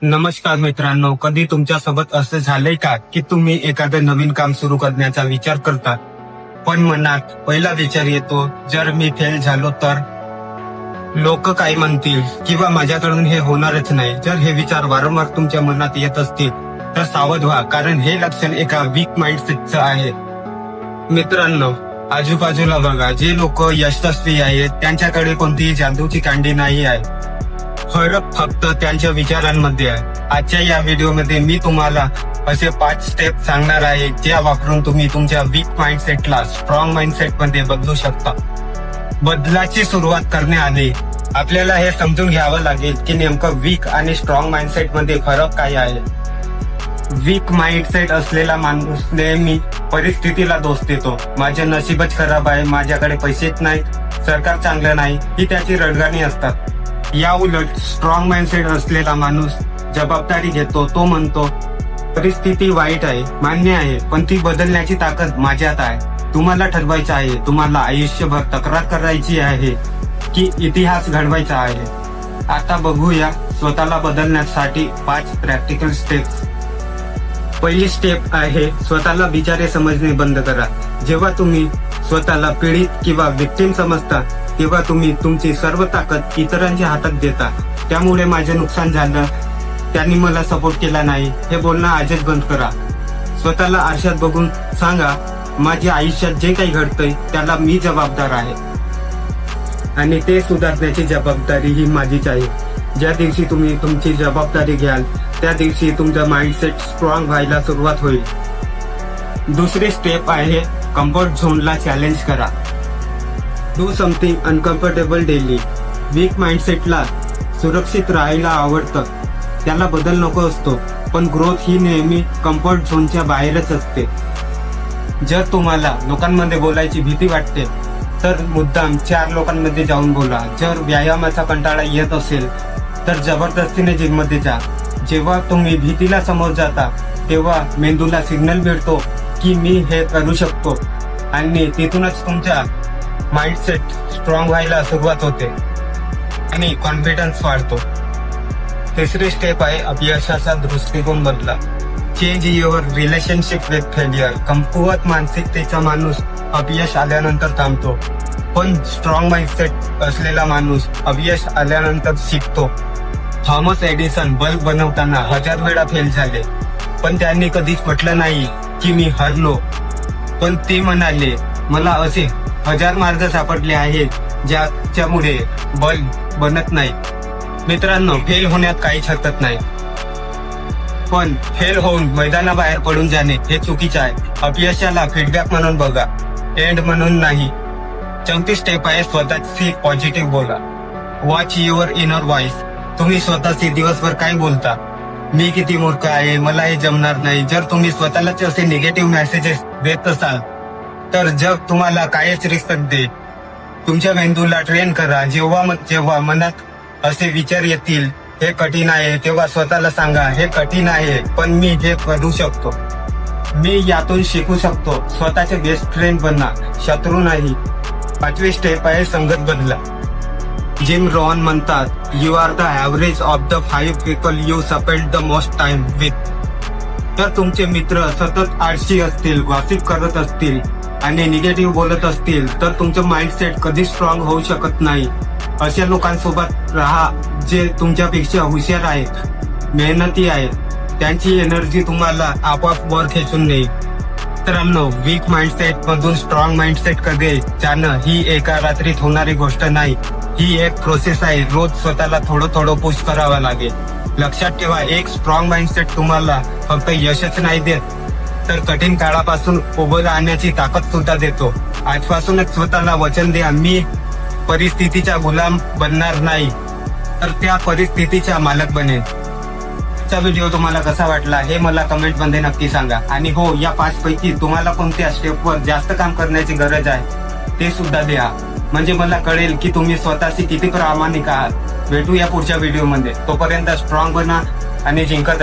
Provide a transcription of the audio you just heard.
नमस्कार मित्रांनो, कधी तुमच्या सोबत असं झालंय का की तुम्ही एखादं नवीन काम सुरू करण्याचा विचार करता, पण मनात पहिला विचार येतो, जर मी फेल झालो तर लोक काय म्हणतील किंवा माझ्याकडून हे होणारच नाही. जर हे विचार वारंवार तुमच्या मनात येत असतील तर सावध व्हा, कारण हे लक्षण एका वीक माइंडसेटचं आहे. मित्रांनो, आजूबाजूला बघा, जे लोक यशस्वी आहेत त्यांच्याकडे कोणतीही जादूची कांडी नाही आहे. फरक फक्त त्यांच्या विचारांमध्ये आहे. आजच्या या व्हिडिओमध्ये मी तुम्हाला असे 5 स्टेप सांगणार आहे, ज्या वापरून तुम्ही तुमच्या वीक माइंडसेटला स्ट्रॉंग माइंडसेट मध्ये बदलू शकता. बदलाची सुरुवात करण्याआधी आपल्याला हे समजून घ्यावं लागेल की नेमकं वीक आणि स्ट्रॉंग माइंडसेट मध्ये फरक काय आहे. वीक माइंडसेट असलेला माणूस नेहमी परिस्थितीला दोष देतो. माझे नशीबच खराब आहे, माझ्याकडे पैसेच नाहीत, सरकार चांगलं नाही, ही त्याची रडगाणी असतात. या उलट स्ट्रॉंग माइंडसेट असलेला माणूस जबाबदारी घेतो. तो म्हणतो, परिस्थिती वाईट आहे, मान्य आहे, पण ती बदलण्याची ताकद माझ्यात आहे. तुम्हाला ठरवायचं आहे, तुम्हाला आयुष्यभर तक्रार करायची आहे की इतिहास घडवायचा आहे. आता बघूया स्वतःला बदलण्यासाठी 5 प्रॅक्टिकल स्टेप्स. पहिली स्टेप आहे, स्वतःला बिचारे समजणे बंद करा. जेव्हा तुम्ही स्वतःला पीडित किंवा विक्टिम समजता तेव्हा तुम्ही तुमची सर्व ताकद इतरांच्या हातात देता. त्यामुळे माझे नुकसान झालं, त्यांनी मला सपोर्ट केला नाही, हे बोलणं आजच बंद करा. स्वतःला आरशात बघून सांगा, माझ्या आयुष्यात जे काही घडतंय त्याला मी जबाबदार आहे आणि ते सुधारण्याची जबाबदारी ही माझीच आहे. ज्या दिवशी तुम्ही तुमची जबाबदारी घ्याल त्या दिवशी तुमचा माइंडसेट स्ट्रॉंग व्हायला सुरुवात होईल. दुसरी स्टेप आहे, कम्फर्ट झोनला चॅलेंज करा. Do something uncomfortable daily. Weak माइंडसेटला सुरक्षित राहायला आवडतं, त्याला बदल नको असतो, पण ग्रोथ ही नेहमी कम्फर्ट झोनच्या बाहेरच असते. जर तुम्हाला लोकांमध्ये बोलायची भीती वाटते तर मुद्दाम 4 लोकांमध्ये जाऊन बोला. जर व्यायामाचा कंटाळा येत असेल तर जबरदस्तीने जिममध्ये जा. जेव्हा तुम्ही भीतीला समोर जाता तेव्हा मेंदूला सिग्नल मिळतो की मी हे करू शकतो आणि तिथूनच तुमचा माइंडसेट स्ट्रॉंग व्हायला सुरुवात होते आणि कॉन्फिडन्स वाढतो. तिसरी स्टेप आहे, अपयशाचा दृष्टिकोन बदला. Change your relationship with failure. कमकुवत मानसिकतेचा माणूस अपयश आल्यानंतर थांबतो, पण स्ट्रॉंग माइंडसेट असलेला माणूस अपयश आल्यानंतर शिकतो. थॉमस एडिसन बल्ब बनवताना 1000 वेळा फेल झाले, पण त्यांनी कधीच म्हटलं नाही की मी हरलो. पण ते म्हणाले, मला असे 1000 मार्ग सापडले आहेत ज्याच्यामुळे बल्ब बनत नाही. मित्रांनो, फेल होण्यात काहीच हरकत नाही, पण फेल होऊन मैदानाबाहेर पडून जाणे हे चुकीचे आहे. अपयशाला फीडबॅक म्हणून बघा, एंड म्हणून नाही. 34 स्टेप आहे, स्वतःची पॉझिटिव्ह बोला. Watch your inner voice. तुम्ही स्वतःशी दिवसभर काय बोलता? मी किती मूर्ख आहे, मला हे जमणार नाही. जर तुम्ही स्वतःलाच असे निगेटिव्ह मेसेजेस देत असाल तर जग तुम्हाला कायच रिस्पेक्ट देईल. तुमच्या मेंदूला ट्रेन करा. जेव्हा मनात असे विचार येतील, हे कठीण आहे, तेव्हा स्वतःला सांगा, हे कठीण आहे, पण मी हे करू शकतो, मी यातून शिकू शकतो. स्वतःचे बेस्ट फ्रेंड बना, शत्रू नाही. 5वी स्टेप आहे, संगत बदला. जिम रॉन म्हणतात, you are the average of the 5 people you spend the most time with. तर तुमचे मित्र सतत आळशी असतील, गॉसिप करत असतील आणि निगेटिव्ह बोलत असतील तर तुमचं माइंडसेट कधी स्ट्रॉंग होऊ शकत नाही. अशा लोकांसोबत राहा जे तुमच्यापेक्षा हुशार आहेत, मेहनती आहेत. त्यांची एनर्जी तुम्हाला आपोआप वर खेचून नेईल. मित्रांनो, वीक माइंडसेट मधून स्ट्रॉंग माइंडसेट कडे जाणं ही एका रात्रीत होणारी गोष्ट नाही. ही एक प्रोसेस आहे. रोज स्वतःला थोडं पुश करावं लागेल. लक्षात ठेवा, एक स्ट्रॉंग माइंडसेट तुम्हाला फक्त यशच नाही देत, तर कठीण काळापासून उभं राहण्याची ताकद सुद्धा देतो. आजपासूनच स्वतःला वचन द्या, मी परिस्थितीचा गुलाम बनणार नाही, तर त्या परिस्थितीचा मालक बनेल. आजचा व्हिडिओ तुम्हाला कसा वाटला हे मला कमेंट मध्ये नक्की सांगा. आणि हो, या 5 पैकी तुम्हाला कोणत्या स्टेपवर जास्त काम करण्याची गरज आहे ते सुद्धा द्या, म्हणजे मला कळेल की तुम्ही स्वतःशी किती प्रामाणिक आहात. भेटूया पुढच्या व्हिडिओमध्ये. तोपर्यंत स्ट्रॉंग बना आणि जिंकत